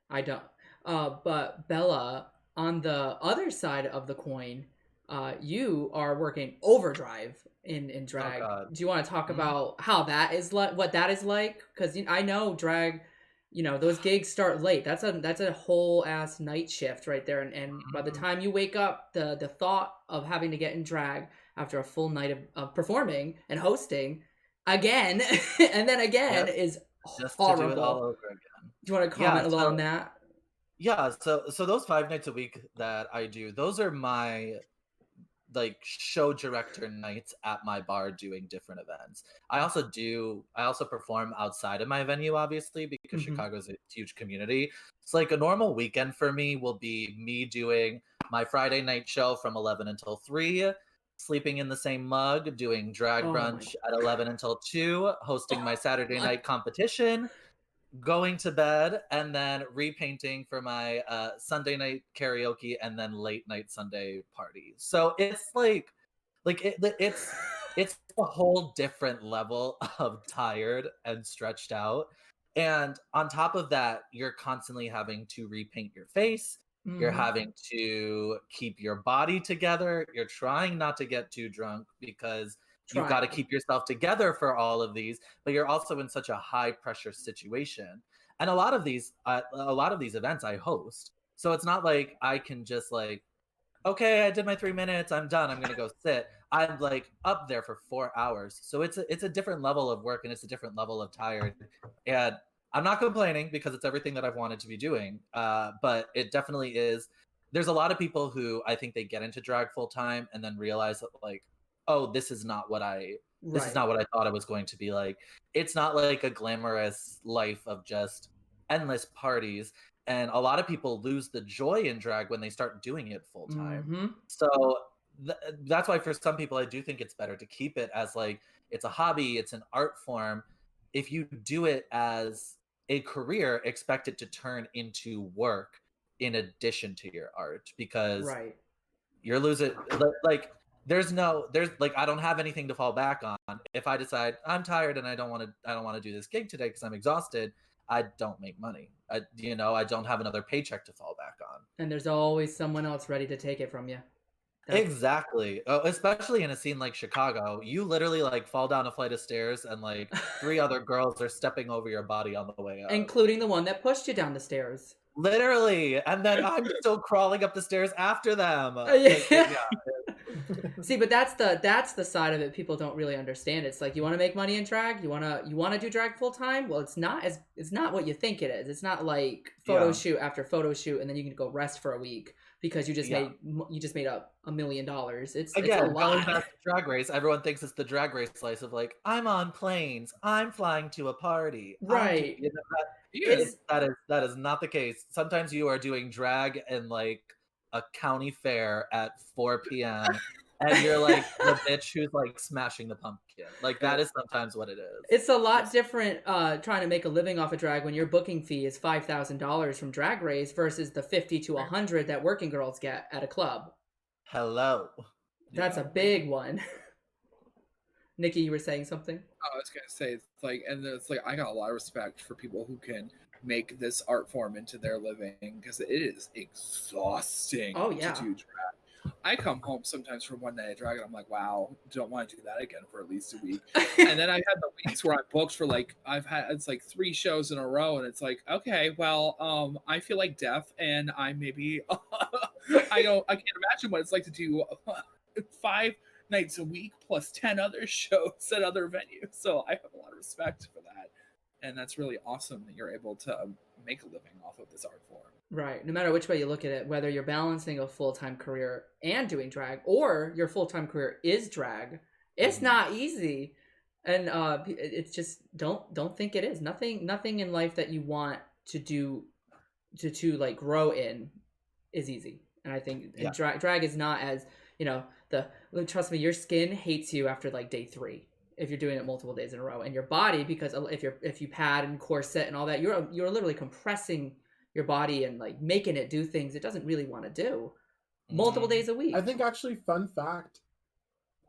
I don't. But Bella, on the other side of the coin, you are working overdrive in drag. God. Do you want to talk about how that is like, what that is like? Because I know drag, those gigs start late. That's a whole ass night shift right there. And by the time you wake up, the thought of having to get in drag after a full night of performing and hosting again and then again is Just horrible. to do it all over again. Do you want to comment a little on that? Yeah, so those 5 nights a week that I do, those are my like show director nights at my bar doing different events. I also perform outside of my venue, obviously, because Mhm. Chicago's a huge community. It's like a normal weekend for me will be me doing my Friday night show from 11 until 3, sleeping in the same mug, doing drag Oh my brunch at 11 until 2, hosting my Saturday night competition, going to bed, and then repainting for my Sunday night karaoke and then late night Sunday party. So it's it's a whole different level of tired and stretched out. And on top of that, you're constantly having to repaint your face. You're Mhm. having to keep your body together. You're trying not to get too drunk because you've got to keep yourself together for all of these, but you're also in such a high pressure situation. And a lot of these events I host. So it's not like I can just like, okay, I did my 3 minutes, I'm done, I'm gonna go sit. I'm like up there for 4 hours. So it's a different level of work, and it's a different level of tired. And I'm not complaining because it's everything that I've wanted to be doing. But it definitely is. There's a lot of people who I think they get into drag full time and then realize that like, oh, this is not what I thought it was going to be like. It's not like a glamorous life of just endless parties. And a lot of people lose the joy in drag when they start doing it full time. Mhm. So that's why for some people, I do think it's better to keep it as like, it's a hobby, it's an art form. If you do it as a career, expect it to turn into work in addition to your art, because Right. you're losing like there's like I don't have anything to fall back on. If I decide I'm tired and I don't want to do this gig today because I'm exhausted, I don't make money. I don't have another paycheck to fall back on. And there's always someone else ready to take it from you. Exactly. Especially in a scene like Chicago, you literally like fall down a flight of stairs and like 3 other girls are stepping over your body on the way up. Including the one that pushed you down the stairs. Literally, and then I'm still crawling up the stairs after them. Yeah. Yeah. See, but that's the side of it people don't really understand. It's like, you want to make money in drag, you want to do drag full time. Well, it's not what you think it is. It's not like photo Yeah. shoot after photo shoot and then you can go rest for a week because you just Yeah. made up $1 million. It's Again, a going lot. back to Drag Race, everyone thinks it's the Drag Race slice of like, I'm on planes, I'm flying to a party. Right. You know, It's that is not the case. Sometimes you are doing drag in like a county fair at 4 p.m. and you're like the bitch who's like smashing the pumpkin. Like that is sometimes what it is. It's a lot different trying to make a living off of drag when your booking fee is $5,000 from Drag Race versus the $50 to $100 that working girls get at a club. Hello. That's a big one. Nikki, you were saying something? I was gonna say, it's like, and it's like, I got a lot of respect for people who can make this art form into their living because it is exhausting. Oh, yeah. To do drag. I come home sometimes from one night of drag and I'm like, wow, don't want to do that again for at least a week. And then I've had the weeks where I'm booked for like, it's like 3 shows in a row, and it's like, okay, well, I feel like death, and I maybe I can't imagine what it's like to do 5 nights a week plus 10 other shows at other venues. So I have a lot of respect for that, and that's really awesome that you're able to make a living off of this art form. Right. No matter which way you look at it, whether you're balancing a full-time career and doing drag, or your full-time career is drag, it's not easy. And it's just don't think it is. Nothing in life that you want to do to like grow in is easy. And I think drag is not as, trust me, your skin hates you after like day 3 if you're doing it multiple days in a row, and your body, because if you pad and corset and all that, you're literally compressing your body and like making it do things it doesn't really want to do multiple days a week. I think actually, fun fact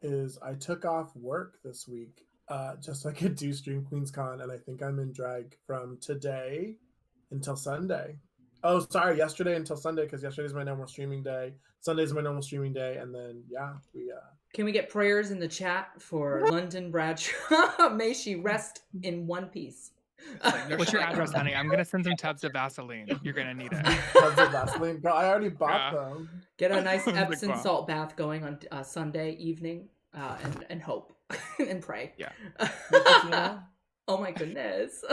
is I took off work this week just so I could do Stream Queens Con, and I think I'm in drag from today until Sunday. Oh, sorry, yesterday until Sunday, because yesterday's my normal streaming day. Sunday's my normal streaming day, and then we Can we get prayers in the chat for London Bradshaw? May she rest in one piece. What's your address, honey? I'm gonna send some tubs of Vaseline. You're gonna need it. tubs of Vaseline. Girl, I already bought them. Get a nice Like, Epsom wow. salt bath going on Sunday evening, and hope and pray. Yeah. Oh my goodness.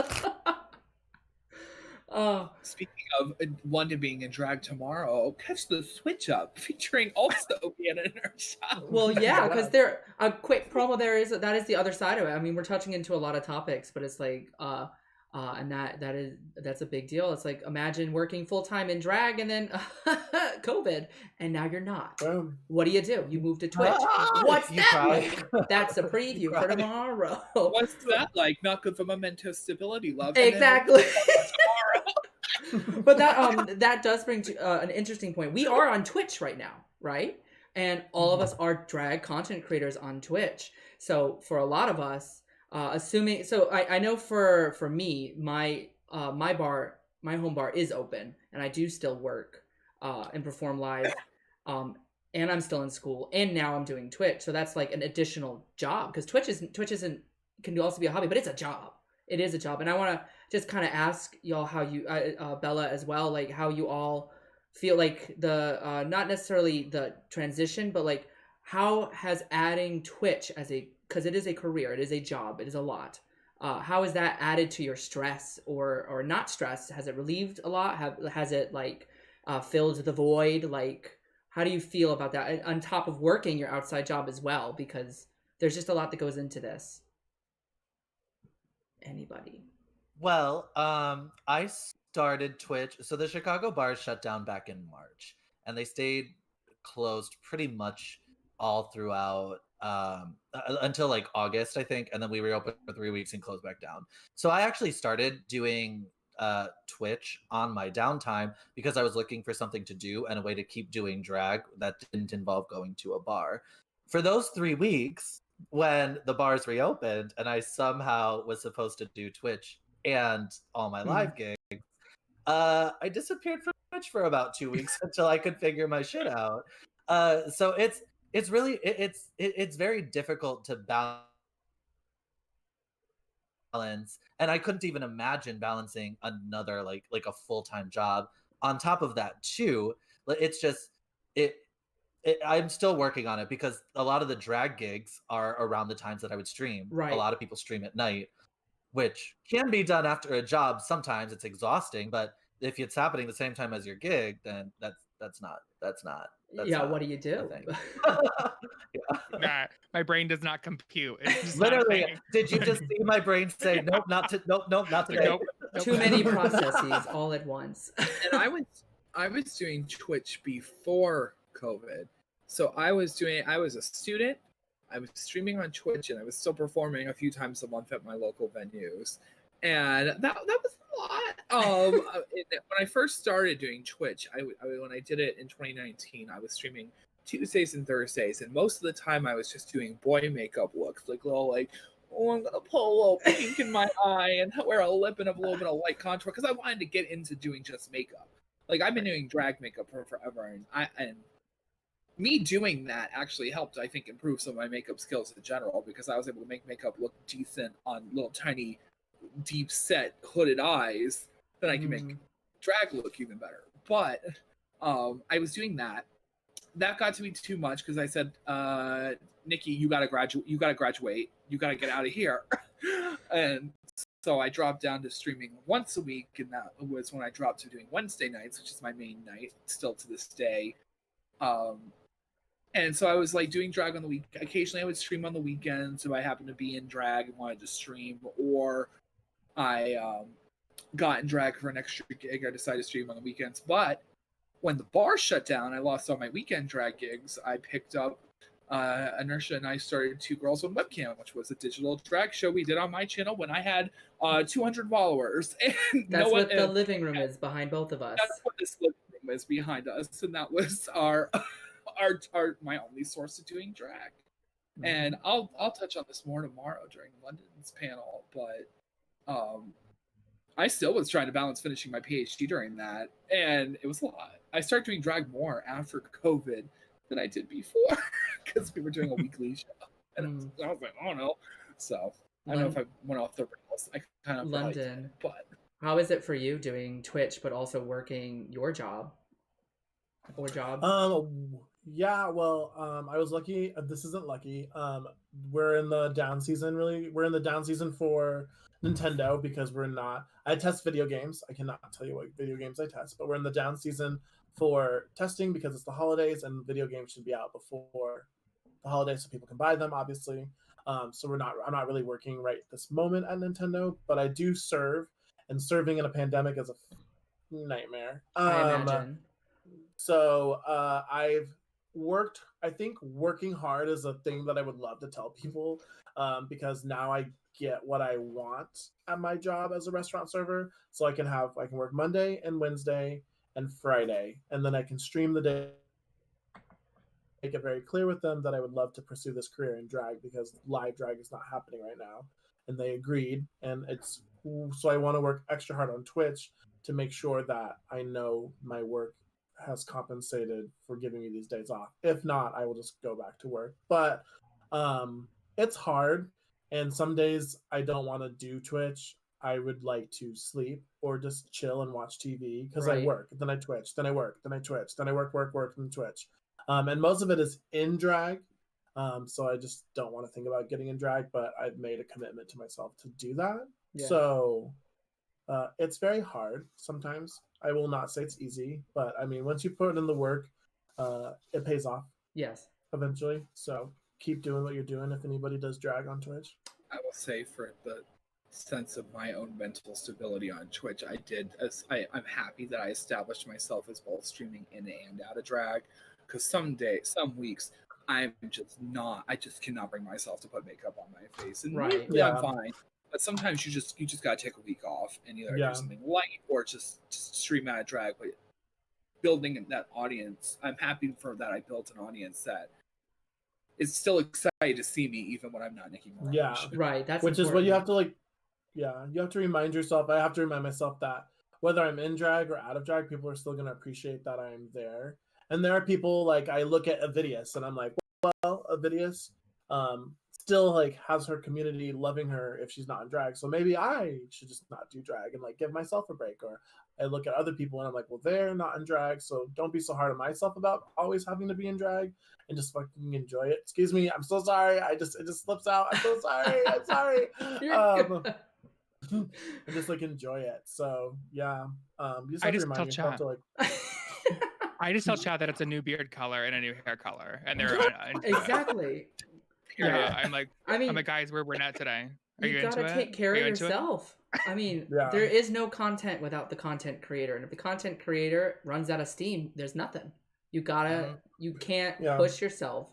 Oh, Speaking of London being in drag tomorrow, catch the Switch Up featuring also Vienna and Inertia. well, yeah, because there a quick promo there is that is the other side of it. I mean, we're touching into a lot of topics, but it's like and that's a big deal. It's like, imagine working full time in drag and then COVID, and now you're not. Boom. What do? You move to Twitch. What's You that cry. like? That's a preview for tomorrow. What's that like? Not good for my mental stability, love. And then Exactly. tomorrow. But that does bring to an interesting point. We are on Twitch right now, right? And all of us are drag content creators on Twitch. So for a lot of us, assuming, so I know for me, my home bar is open, and I do still work and perform live, and I'm still in school, and now I'm doing Twitch. So that's like an additional job, because Twitch isn't can also be a hobby, but it's a job. It is a job, and I want to just kind of ask y'all how you, Bella as well, like how you all feel like the not necessarily the transition, but like how has adding Twitch because it is a career, it is a job, it is a lot. How has that added to your stress or not stress? Has it relieved a lot? Has it like filled the void? Like, how do you feel about that on top of working your outside job as well? Because there's just a lot that goes into this. Anybody? Well, I started Twitch. So the Chicago bars shut down back in March, and they stayed closed pretty much all throughout until like August, I think, and then we reopened for 3 weeks and closed back down. So I actually started doing Twitch on my downtime because I was looking for something to do and a way to keep doing drag that didn't involve going to a bar. For those 3 weeks, when the bars reopened and I somehow was supposed to do Twitch and all my live gigs, I disappeared from Twitch for about 2 weeks until I could figure my shit out. So it's really it's very difficult to balance, and I couldn't even imagine balancing another like a full-time job on top of that too, it's just it I'm still working on it because a lot of the drag gigs are around the times that I would stream. A Right. lot of people stream at night, which can be done after a job. Sometimes it's exhausting, but if it's happening the same time as your gig, then that's Yeah, what not do you a do? thing. Nah, my brain does not compute. It's just not a Literally, thing. did you just see my brain say nope, nope, not Like, today? nope. Too many processes all at once. And I was doing Twitch before COVID. So I was a student, I was streaming on Twitch, and I was still performing a few times a month at my local venues. And that was a lot. When I first started doing Twitch, when I did it in 2019, I was streaming Tuesdays and Thursdays, and most of the time I was just doing boy makeup looks, like little oh, I'm gonna put a little pink in my eye and wear a lip and a little bit of light contour because I wanted to get into doing just makeup. Like I've been doing drag makeup for forever, and me doing that actually helped, I think, improve some of my makeup skills in general because I was able to make makeup look decent on little tiny, deep set hooded eyes. Then I can make drag look even better. But I was doing that. That got to be too much because I said, Nikki, you gotta graduate. You gotta get out of here. And so I dropped down to streaming once a week, and that was when I dropped to doing Wednesday nights, which is my main night, still to this day. And so I was like doing drag on the week. Occasionally I would stream on the weekends if I happened to be in drag and wanted to stream, or I got in drag for an extra gig. I decided to stream on the weekends. But when the bar shut down, I lost all my weekend drag gigs. I picked up Inertia and I started Two Girls One Webcam, which was a digital drag show we did on my channel when I had 200 followers. And That's what the living room is behind both of us. That's what this living room is behind us, and that was our my only source of doing drag. And I'll touch on this more tomorrow during London's panel, but I still was trying to balance finishing my PhD during that, and it was a lot. I started doing drag more after COVID than I did before because we were doing a weekly show, and I was like, oh no. So I don't know if I went off the rails. I kind of London, but how is it for you doing Twitch but also working your job or job? Yeah, well, I was lucky. This isn't lucky. We're in the down season. Really, we're in the down season for Nintendo because we're not. I test video games. I cannot tell you what video games I test, but we're in the down season for testing because it's the holidays and video games should be out before the holidays so people can buy them. Obviously, so I'm not really working right this moment at Nintendo, but I do serve, and serving in a pandemic is a nightmare. I imagine. So I've worked. I think working hard is a thing that I would love to tell people because now I get what I want at my job as a restaurant server. So I can work Monday and Wednesday and Friday, and then I can stream the day. Make it very clear with them that I would love to pursue this career in drag because live drag is not happening right now, and they agreed. And it's so I want to work extra hard on Twitch to make sure that I know my work has compensated for giving me these days off. If not, I will just go back to work. But it's hard, and some days I don't want to do Twitch. I would like to sleep or just chill and watch TV because I work, then I Twitch, then I work, then I Twitch, then I work, and Twitch. And most of it is in drag. So I just don't want to think about getting in drag, but I've made a commitment to myself to do that. Yeah. So it's very hard sometimes. I will not say it's easty, but I mean, once you put in the work, it pays off. Yes. Eventually. So keep doing what you're doing if anybody does drag on Twitch. I will say for the sense of my own mental stability on Twitch, I'm happy that I established myself as both streaming in and out of drag, because some weeks I just cannot bring myself to put makeup on my face, and I'm fine. But sometimes you just gotta take a week off and either do something light or just stream out of drag. But building that audience, I'm happy for that. I built an audience that is still excited to see me even when I'm not Nicki Minaj. Yeah, right. That's which important. Is what you have to you have to remind yourself. I have to remind myself that whether I'm in drag or out of drag, people are still gonna appreciate that I'm there. And there are people I look at Avidius and I'm like, well, Avidius still has her community loving her if she's not in drag. So maybe I should just not do drag and give myself a break. Or I look at other people and I'm like, well, they're not in drag, so don't be so hard on myself about always having to be in drag, and just fucking enjoy it. Excuse me, I'm so sorry. It just slips out. I'm so sorry. I'm sorry. You're good. And just like enjoy it. So yeah, you just I have to just remind tell yourself to like. I just tell Chad that it's a new beard color and a new hair color, and they're Exactly. Yeah, I'm like, I mean, guys, we're brunette today. Are you you into gotta it? take care Are of you into it? yourself. I mean, Yeah. there is no content without the content creator, and if the content creator runs out of steam, there's nothing. You gotta, you can't Yeah. push yourself.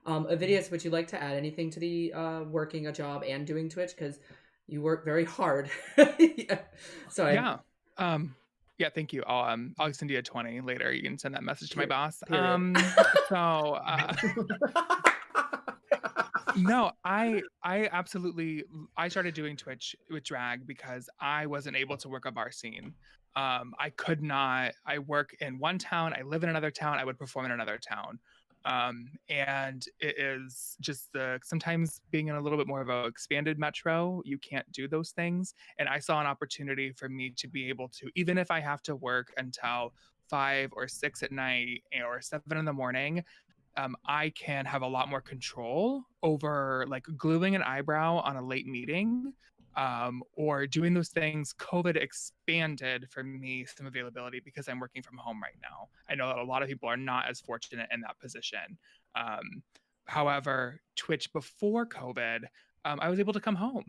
Avidius, would you like to add anything to the working a job and doing Twitch? Because you work very hard. Yeah. So Yeah. Yeah, thank you. I'll send you a 20 later. You can send that message to my boss. Period. So no, I absolutely I started doing Twitch with drag because I wasn't able to work a bar scene. I could not. I work in one town, I live in another town, I would perform in another town. And it is just sometimes being in a little bit more of a expanded metro, you can't do those things. And I saw an opportunity for me to be able to, even if I have to work until 5 or 6 at night or 7 in the morning, I can have a lot more control over like gluing an eyebrow on a late meeting, or doing those things. COVID expanded for me some availability because I'm working from home right now. I know that a lot of people are not as fortunate in that position. However, Twitch before COVID, I was able to come home.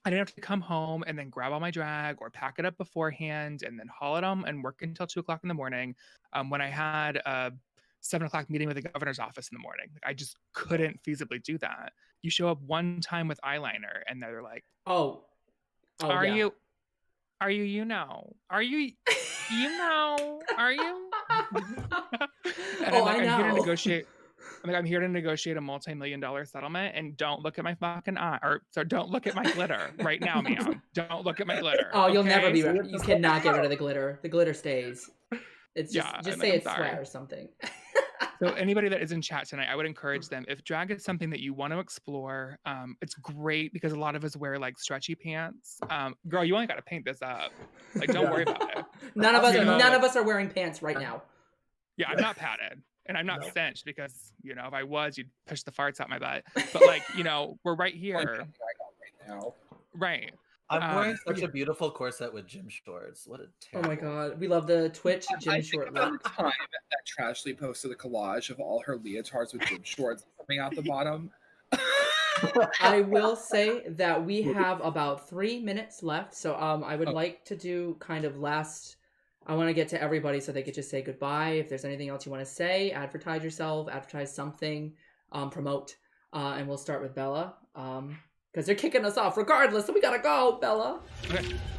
I didn't have to come home and then grab all my drag or pack it up beforehand and then haul it on and work until 2:00 in the morning. When I had a 7:00 meeting with the governor's office in the morning, like I just couldn't feasibly do that. You show up one time with eyeliner and they're like, Oh, are yeah. you, are you, you know, are you, you know, are you? And Oh, I'm like, I I'm here to know. negotiate. I'm here to negotiate a multi-million-dollar settlement, and don't look at my fucking eye, or so don't look at my glitter right now, ma'am. Don't look at my glitter. Oh, you'll never be. okay? You cannot get rid of the glitter. The glitter stays. It's just Yeah, just I'm say like, it's I'm sorry. sweat or something. So anybody that is in chat tonight, I would encourage them, if drag is something that you want to explore, it's great because a lot of us wear like stretchy pants. Girl, you only got to paint this up. Like, don't worry about it. None of You know, us are wearing pants right now. Yeah, I'm not padded. And I'm not No. cinched because, you know, if I was, you'd push the farts out my butt. But like, you know, we're right here. Now. Right. I'm wearing such a beautiful corset with gym shorts. What a Oh terrible. my god, we love the Twitch gym I short think about look. the time that Trashley posted a collage of all her leotards with gym shorts coming out the bottom. I will say that we have about 3 minutes left, so I would Oh. like to do kind of last. I want to get to everybody so they could just say goodbye. If there's anything else you want to say, advertise yourself, advertise something, promote, and we'll start with Bella. Because they're kicking us off regardless, so we gotta go, Bella.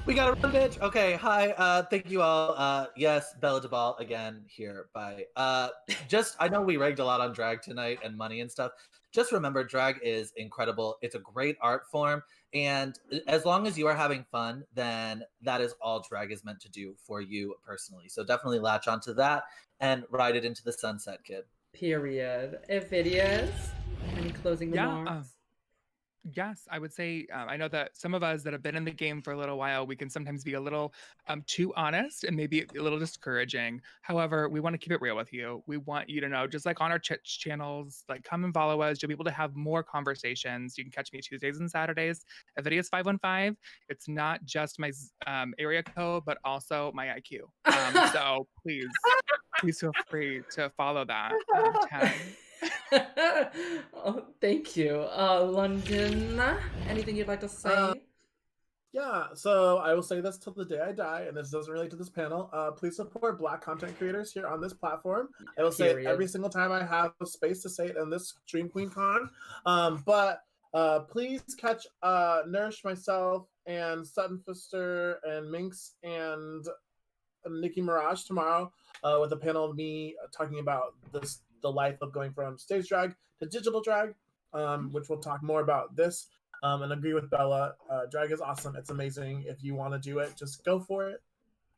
We got a run, bitch. Okay, hi. Thank you all. Yes, Bella DeBall again here. Bye. I know we ragged a lot on drag tonight and money and stuff. Just remember, drag is incredible. It's a great art form, and as long as you are having fun, then that is all drag is meant to do for you personally. So definitely latch onto that and ride it into the sunset, kid. Period. Avidius, any closing remarks? Yes, I would say, I know that some of us that have been in the game for a little while, we can sometimes be a little too honest and maybe a little discouraging. However, we want to keep it real with you. We want you to know, just like on our channels, like come and follow us. You'll be able to have more conversations. You can catch me Tuesdays and Saturdays at Avidius 515. It's not just my area code, but also my IQ. So please feel free to follow that tag. Oh, thank you. London, anything you'd like to say? Yeah, so I will say this till the day I die, and this doesn't relate to this panel. Please support Black content creators here on this platform. I will say it every single time I have a space to say it in this Dream Queen Con. But please catch Nourish, myself, and Sutton Fister, and Minx, and Nicki Mirage tomorrow with a panel of me talking about the life of going from stage drag to digital drag, which we'll talk more about this. And agree with Bella. Drag is awesome. It's amazing. If you want to do it, just go for it.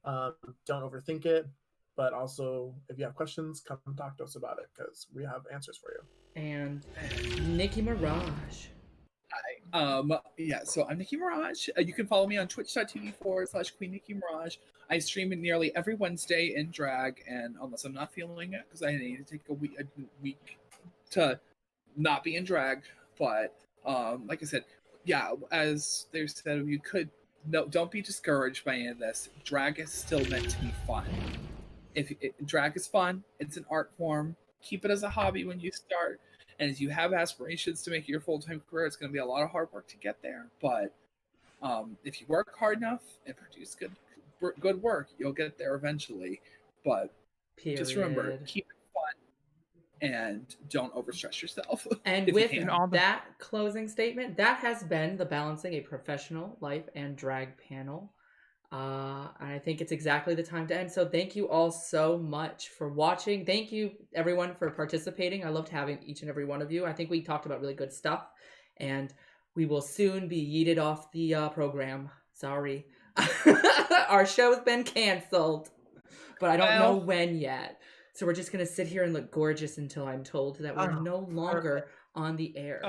Don't overthink it. But also, if you have questions, come talk to us about it because we have answers for you. And Nicki Mirage. Hi. Yeah, so I'm Nikki Mirage. You can follow me on twitch.tv/Queen Nikki Mirage. I stream every every Wednesday in drag, and unless I'm not feeling it, because I need to take a week to not be in drag. But like I said, yeah, as they said, you could don't be discouraged by any of this. Drag is still meant to be fun. Drag is fun, it's an art form. Keep it as a hobby when you start. And if you have aspirations to make it your full-time career, it's going to be a lot of hard work to get there. But if you work hard enough and produce good work, you'll get there eventually. But just remember, keep it fun and don't overstress yourself. And with that closing statement, that has been the Balancing a Professional Life and Drag panel. And I think it's exactly the time to end. So thank you all so much for watching. Thank you everyone for participating. I loved having each and every one of you. I think we talked about really good stuff, and we will soon be yeeted off the program. Sorry. Our show's been canceled, but I don't know when yet. So we're just going to sit here and look gorgeous until I'm told that we're no longer on the air.